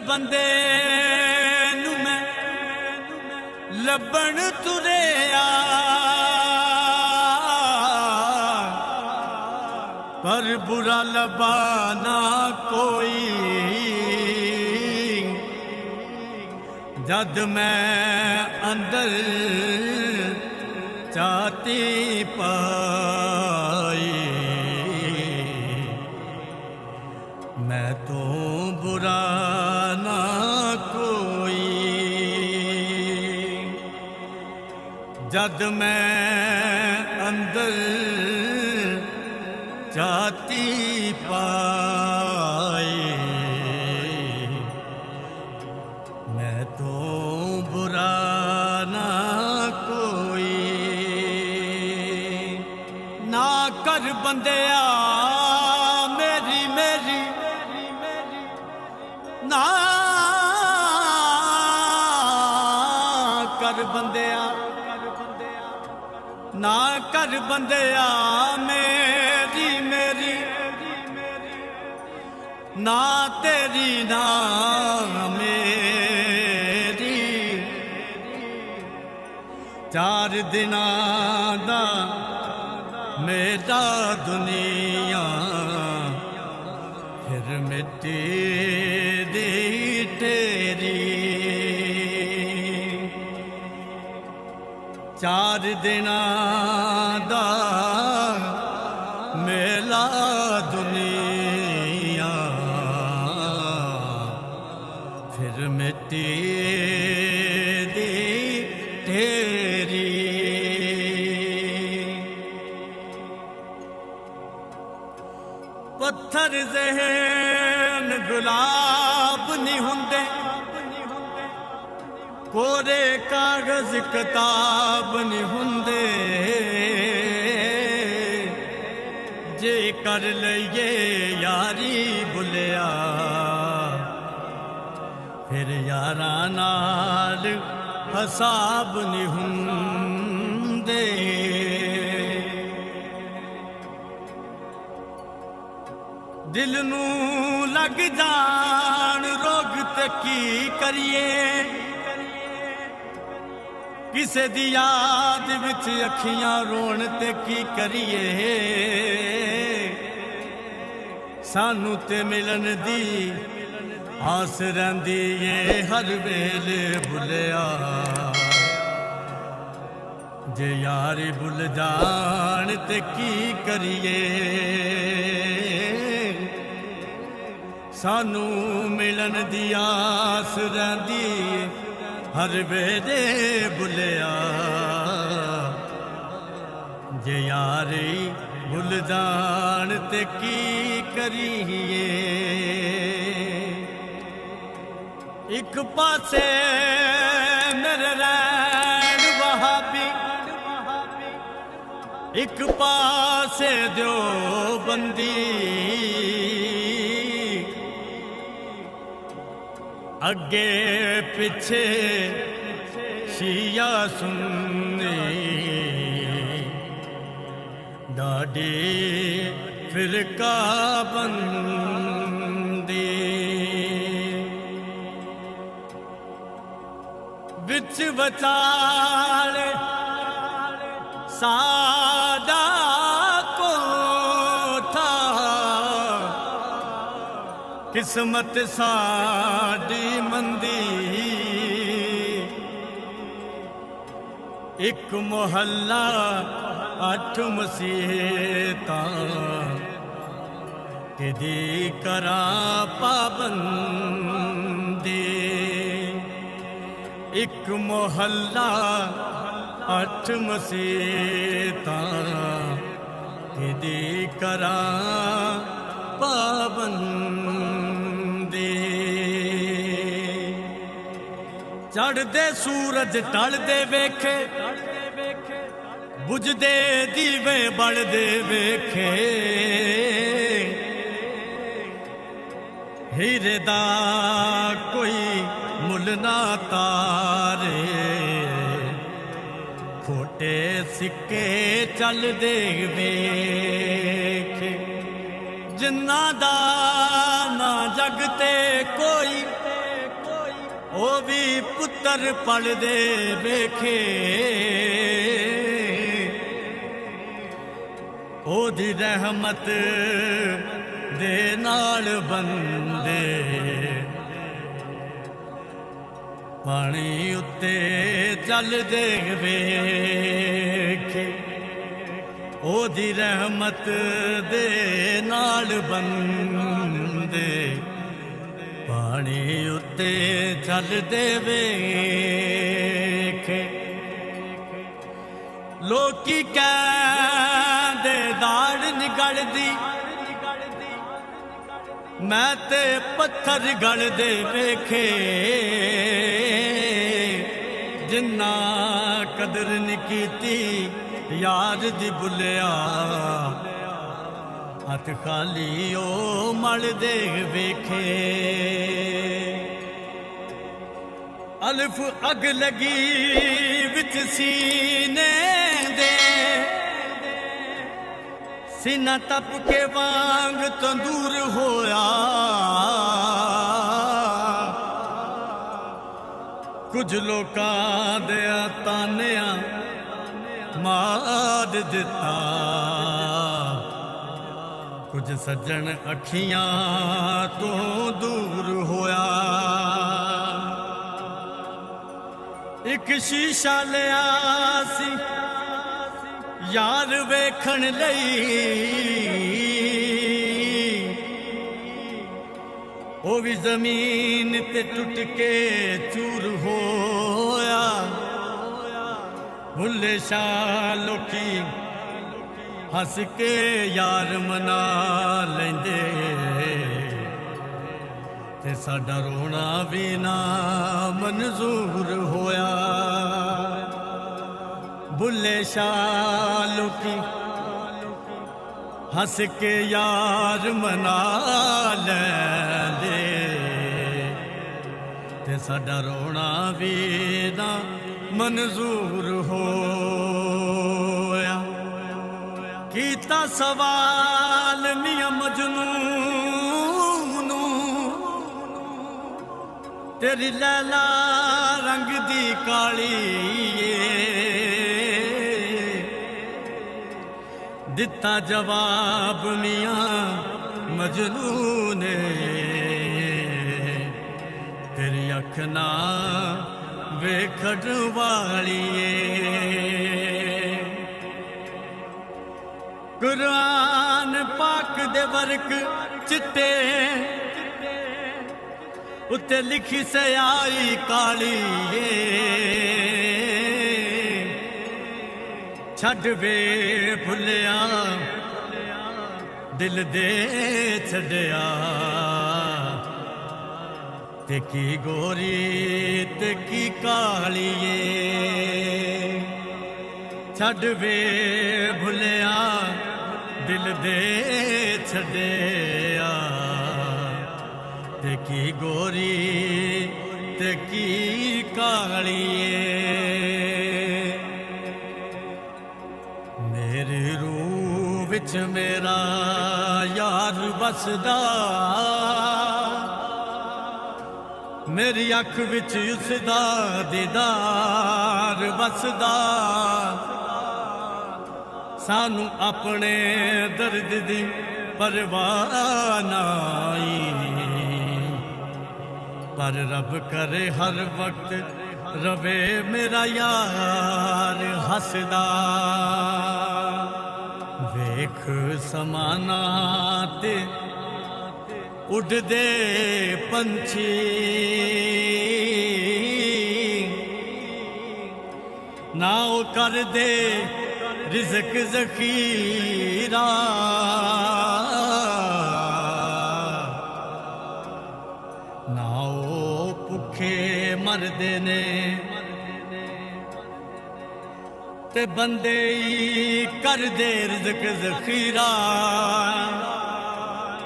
बंदे नू मैं लभण तुरिया पर बुरा लबा ना कोई जद मैं अंदर चाहती पाई मैं तो बुरा ना कोई जद मैं अंदर चाहती पाई मैं तो बुरा ना कोई ना कर बंदिया मेरी मेरी ना कर बंदिया ना कर बंदिया मेरी मेरी ना तेरी ना मेरी चार दिनां दा मेरा दुनिया फिर मिट्टी दी तेरी चार दिनां दा मेला दुनिया फिर मिट्टी दी तेरी पत्थर ज़हन गुलाब नहीं हुंदे कोरे कागज किताब नहीं हुंदे जे कर लइए यारी बुलिया फिर यारा नाल हिसाब नहीं हुंदे दिल नू लग जान रोग ते की करिए किसे दी याद विच अखियां रोण ते की करिए सानू ते मिलन दी आस रहिंदी ए हर वेले भुलिया जे यार भुल जान ते की करिए सानू मिलन दी आस रहिंदी हर वेले भुलिया जे यारी भुल जान ते की करिए एक पासे मेरे रैन वहाबी एक पासे दो बंदी अगे पिछे शिया सुन्नी डाडी फिरका बंदी बिच बचाले सादा कोठा किस्मत साडी मंदी एक मोहल्ला 8 मसीतां किदी करा पाबंदी एक मोहल्ला 8 मसीतां किदी करा पाबंदी चढ़दे सूरज टलदे वेखे बुझदे दीवे बलदे वेखे हीरे दा कोई मुल ना तारे खोटे सिक्के चलदे वेखे जिन्ना दा ना जगते कोई ओ भी पुत्र पल दे वेखे ओदी रहमत दे नाल बंदे पानी उत्ते चल दे वेखे ओदी रहमत दे नाल बंदे पानी उत्ते चल दे वेखे लोकी कहंदे दाड़ निगलदी मैं ते पत्थर गल दे वेखे जिन्ना कदर नी कीती यार दी बुलिया हथ खाली ओ मल दे वेखे अल्फ अग लगी विच सीने दे सीना तप के वांग तंदूर होया कुछ लोकां दे तानिया मार दिता कुछ सज्जन अखियां तो दूर होया एक शीशा लिया सी यार वेखण लई ओ भी जमीन ते टुट के चूर होया भुल्ले शाह लोकी हस के यार मना लेंदे ते साडा रोना भी ना मंजूर होया भुल्ले शाह लोकी हस के यार मना लेंदे ते साडा रोना भी ना मंजूर होया कीता सवाल मियां मजनून तेरी लैला रंग दी काली दिता जवाब मियां मजनू ने तेरी अख ना वेखण वालिए कुरान पाक दे वर्क चिट्टे उत्ते लिखी से आई काली छड़ वे भुलिया दिल दे छड़िया ते की गोरी ते की कालिए छड़ वे भुलिया दिल दे छड़िया ते की गोरी ते की कालिए मेरी रूह विच मेरा यार बसदा मेरी अख विच उसदा दीदार बसदा सानू अपने दर्द दी परवाह नाई पर रब करे हर वक्त रवे मेरा यार हसदा वेख समाना ते उड़दे पंछी ना ओ कर दे रिज़्क ज़ख़ीरा ना ओ भुखे मरदे ने ते बंदे ही कर दे रिज़्क ज़ख़ीरा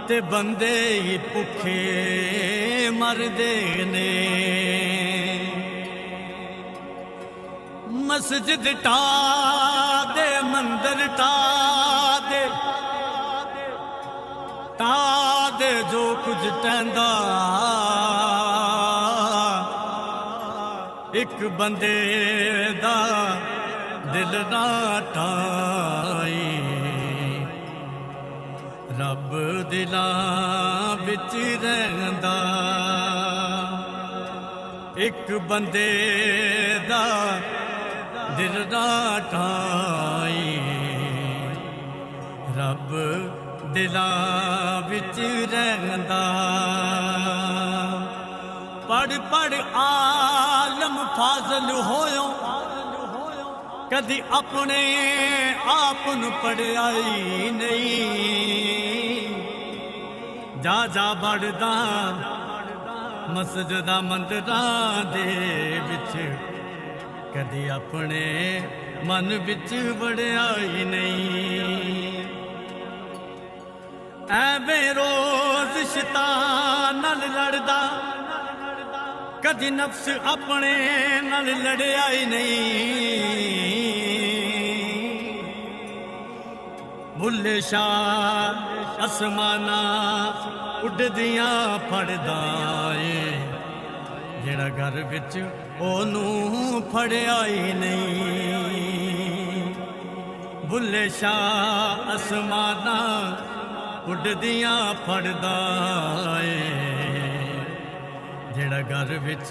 ते बंदे ही भुखे मरदे ने मस्जिद टा दे मंदिर टा दे जो कुछ टहंदा एक बंदे दा दिल ना टाई रब दिलां विच रहंदा एक बंदे दा दिल ना टाई रब दिलां विच रहंदा पढ़ पढ़ आलम फाजल होयो कदी अपने आप नूं पढ़िया ही नहीं जा जा बढ़दा मस्जिदां मंदिरां दे विच कदी अपने मन विच वड़िया ही नहीं ऐवें रोज शैतान नाल लड़दा कदी नफ्स अपने नाल लड़िया ही नहीं बुल्ले शाह आसमाना उड़दियां फड़दा ए जेड़ा घर विच ओनू फड़िया ही नहीं बुल्ले शाह आसमाना उड़दियां फड़दा ए जेड़ा घर विच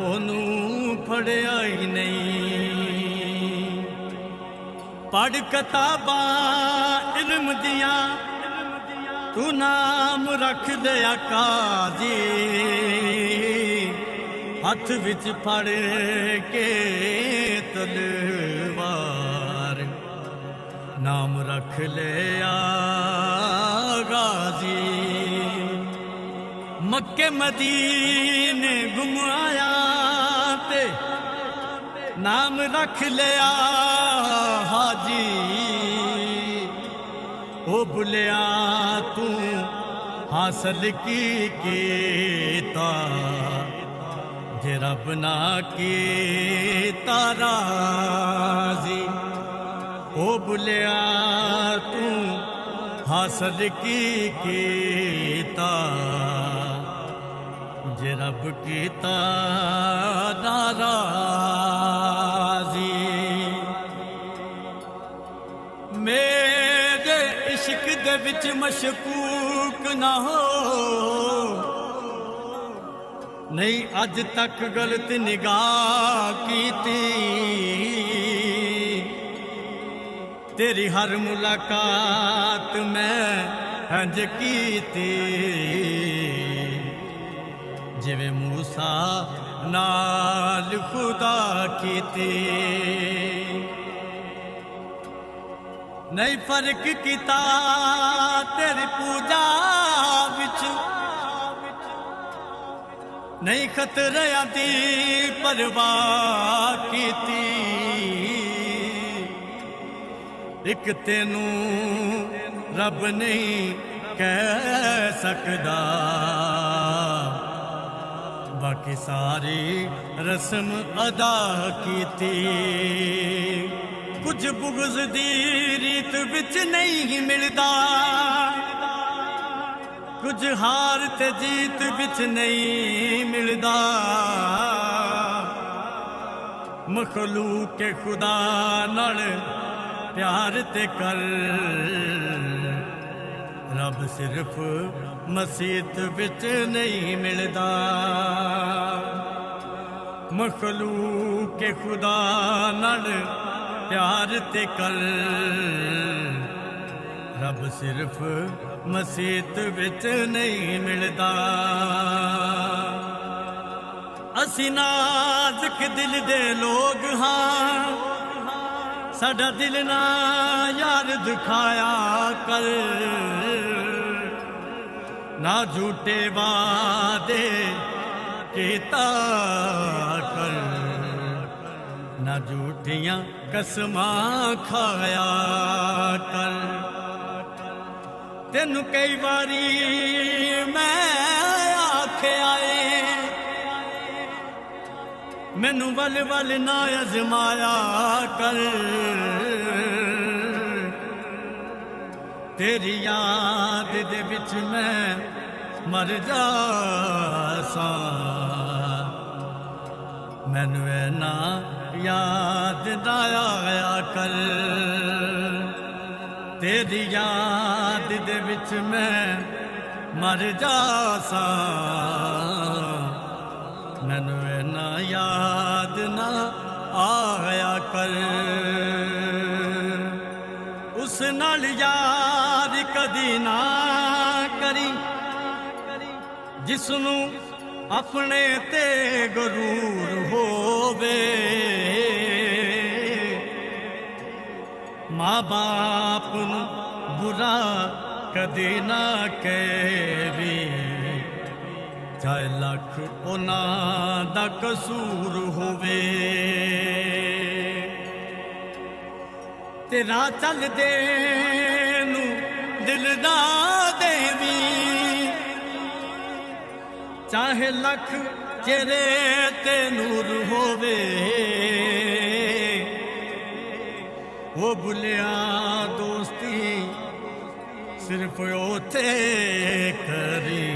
ओनू फड़िया ही नहीं पढ़ किताबां इल्म दियां तू नाम रख दिया काजी हथ विच फड़ के तलवार नाम रख लिया गाजी मक्के मदीने घुमाया ते नाम रख लिया हाजी ओ बुलिया तू हासिल की कीता जे रब ना कीता राज़ी ओ बुलिया तू हासिल की कीता जे रब कीता नाराज़ी मेरे इश्क दे विच मशकूक ना हो नहीं अज तक गलत निगाह कीती तेरी हर मुलाकात मैं हंज कीती जिवें मूसा नाल खुदा कीती नहीं फर्क किता तेरी पूजा विच नहीं खतरियां दी परवाह कीती एक तेनू रब नहीं कह सकदा बाकी सारी रस्म अदा कीती कुछ बुग़्ज़ दी रीत विच नहीं मिलदा कुछ हार ते जीत विच नहीं मिलदा मखलूक के खुदा नाल प्यार ते कर रब सिर्फ मसीत विच नहीं मिलदा मखलूक के खुदा नाल प्यार ते कर रब सिर्फ मसीत विच नहीं मिलदा असी नाज़ुक दिल दे लोग हाँ साडा दिल ना यार दुखाया कर ना झूठे वादे कीता कर ना झूठियां कसमां खाया कर तेनू कई बारी मैं आख्या मैनू वल वल ना अजमाया कर तेरी याद दे विच मैं मर जासा मैनू ना याद ना आया कर तेरी याद दे विच मैं मर जासा मैनू ना याद ना आया कर उस नाल यार कदी ना करी जिसनू अपने ते गरूर होवे माँ बाप नू बुरा कदी ना कहवी चाहे लख उन्हां दा कसूर होवे तेरा चल दे नू दिल ना देवी चाहे लख चेहरे ते नूर होवे वो भुलिया दोस्ती सिर्फ ओथे करी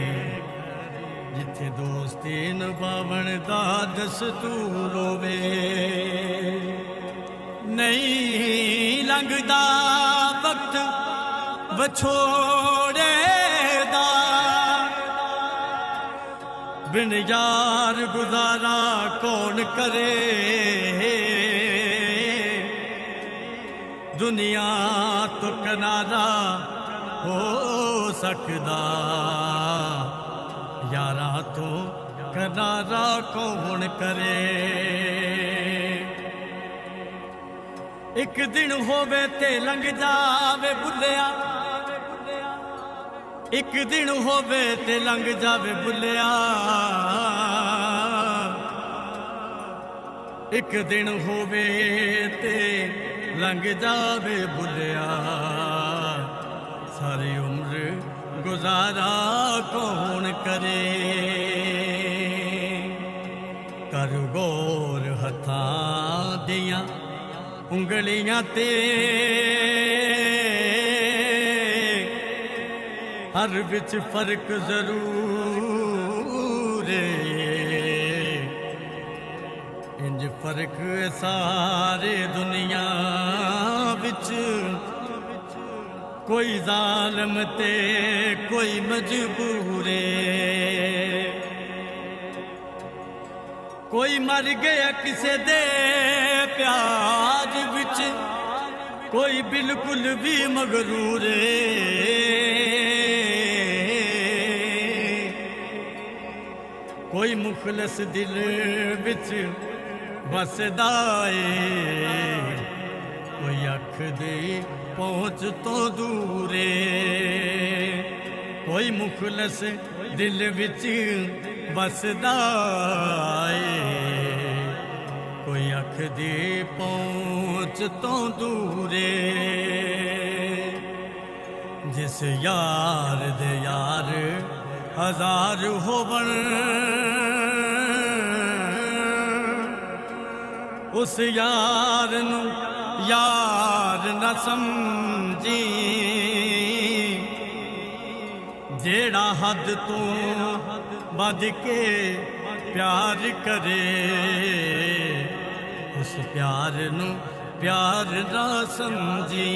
जिथे दोस्ती निभावण दा दस्तूर होवे नहीं लंघदा वक्त विछोड़े दा बिन यार गुजारा कौन करे दुनिया तो किनारा हो सकदा यारा तो किनारा कौन करे एक दिन होवे ते लंघ जावे भुलिया एक दिन होवे ते लंघ जावे भुलिया एक दिन होवे ते लंघ जावे भुलिया सारी उम्र गुजारा कौन करे कर गौर हथां दियां उंगलियां ते हर विच फर्क जरूर इंज फर्क सारे दुनिया विच कोई जालिम ते कोई मजबूरे कोई मर गया किसे दे प्यार विच कोई बिल्कुल भी मगरूरे कोई मुखलस दिल विच बसदा ए कोई अख दे पहुंच तो दूरे कोई मुखलस दिल विच बसदा ए कोई अख दे पहुंच तो दूरे जिस यार दे यार हजार होवन उस यार नू यार न समझी जेड़ा हद तो बद के प्यार करे उस प्यार नू प्यार ना समझी